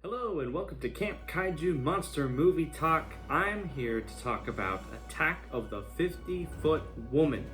Hello and welcome to Camp Kaiju Monster Movie Talk. I'm here to talk about Attack of the 50-Foot Woman.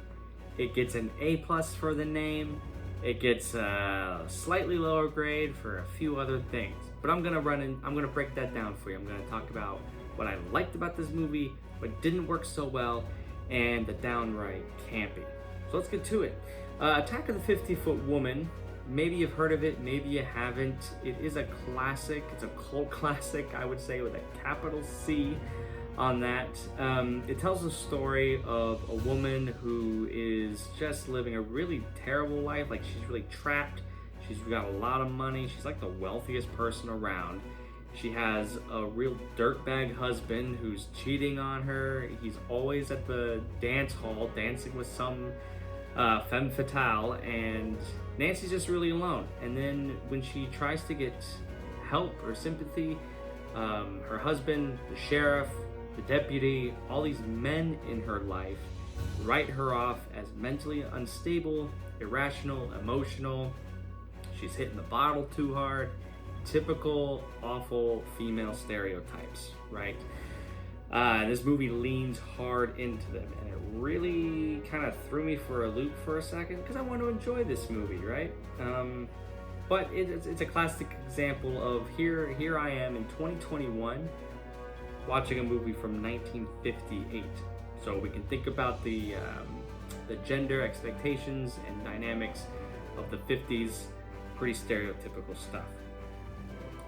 It gets an A+ for the name. It gets a slightly lower grade for a few other things. But I'm gonna break that down for you. I'm gonna talk about what I liked about this movie, what didn't work so well, and the downright campy. So let's get to it. Attack of the 50-Foot Woman. Maybe you've heard of it, maybe you haven't. It is a classic. It's a cult classic, I would say, with a capital C on that. It tells the story of a woman who is just living a really terrible life. Like, she's really trapped. She's got a lot of money. She's like the wealthiest person around. She has a real dirtbag husband who's cheating on her. He's always at the dance hall dancing with some femme fatale, and Nancy's just really alone. And then when she tries to get help or sympathy, her husband, the sheriff, the deputy, all these men in her life write her off as mentally unstable, irrational, emotional. She's hitting the bottle too hard. Typical awful female stereotypes, right? This movie leans hard into them, and it really kind of threw me for a loop for a second because I want to enjoy this movie, right? But it's a classic example of here I am in 2021 watching a movie from 1958. So we can think about the gender expectations and dynamics of the 50s, pretty stereotypical stuff.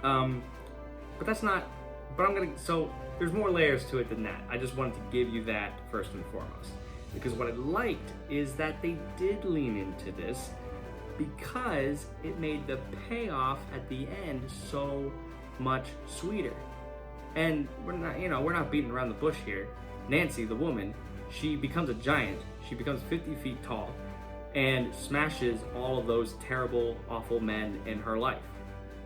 But that's not. But so there's more layers to it than that. I just wanted to give you that first and foremost. Because what I liked is that they did lean into this because it made the payoff at the end so much sweeter. And we're not beating around the bush here. Nancy, the woman, she becomes a giant. She becomes 50 feet tall and smashes all of those terrible, awful men in her life.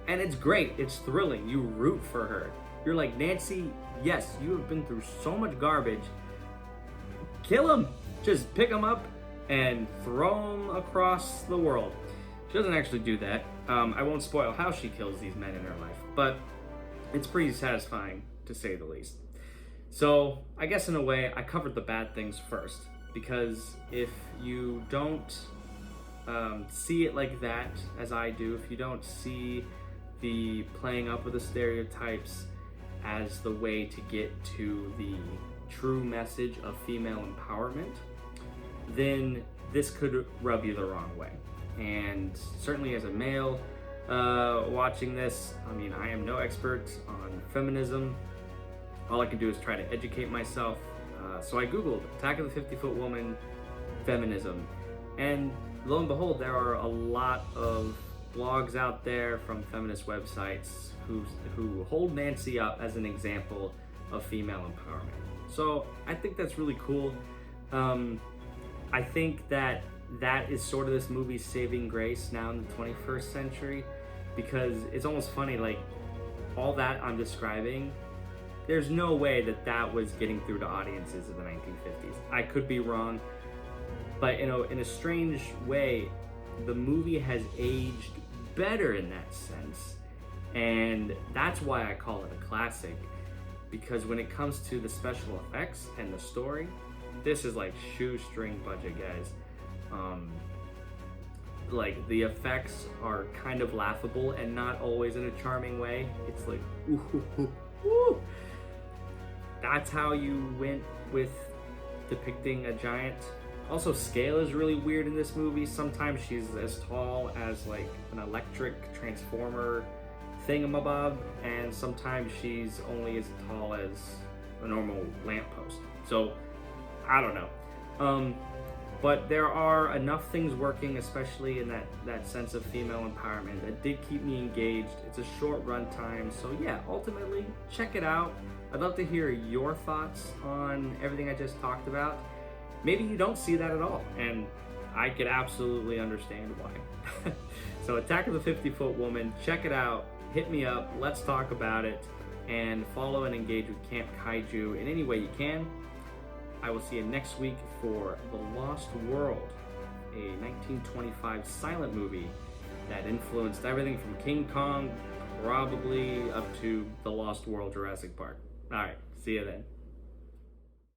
And it's great. It's thrilling. You root for her. You're like, Nancy, yes, you have been through so much garbage. Kill him. Just pick him up and throw him across the world. She doesn't actually do that. I won't spoil how she kills these men in her life, but it's pretty satisfying, to say the least. So I guess in a way, I covered the bad things first, because if you don't see it like that, as I do, if you don't see the playing up with the stereotypes as the way to get to the true message of female empowerment, then this could rub you the wrong way. And certainly as a male watching this, I mean, I am no expert on feminism. All I can do is try to educate myself. So I Googled Attack of the 50-Foot Woman feminism, and lo and behold, there are a lot of blogs out there from feminist websites who hold Nancy up as an example of female empowerment. So I think that's really cool. I think that is sort of this movie's saving grace now in the 21st century, because it's almost funny, like, all that I'm describing, there's no way that was getting through to audiences in the 1950s. I could be wrong, but in a strange way, the movie has aged better in that sense, and that's why I call it a classic, because when it comes to the special effects and the story, this is like shoestring budget, guys. Like, the effects are kind of laughable and not always in a charming way. It's like, ooh. That's how you went with depicting a giant. Also, scale is really weird in this movie. Sometimes she's as tall as like an electric transformer thingamabob, and sometimes she's only as tall as a normal lamppost. So, I don't know. But there are enough things working, especially in that sense of female empowerment, that did keep me engaged. It's a short runtime, so yeah, ultimately, check it out. I'd love to hear your thoughts on everything I just talked about. Maybe you don't see that at all, and I could absolutely understand why. So Attack of the 50-Foot Woman, check it out, hit me up, let's talk about it, and follow and engage with Camp Kaiju in any way you can. I will see you next week for The Lost World, a 1925 silent movie that influenced everything from King Kong, probably up to The Lost World Jurassic Park. All right, see you then.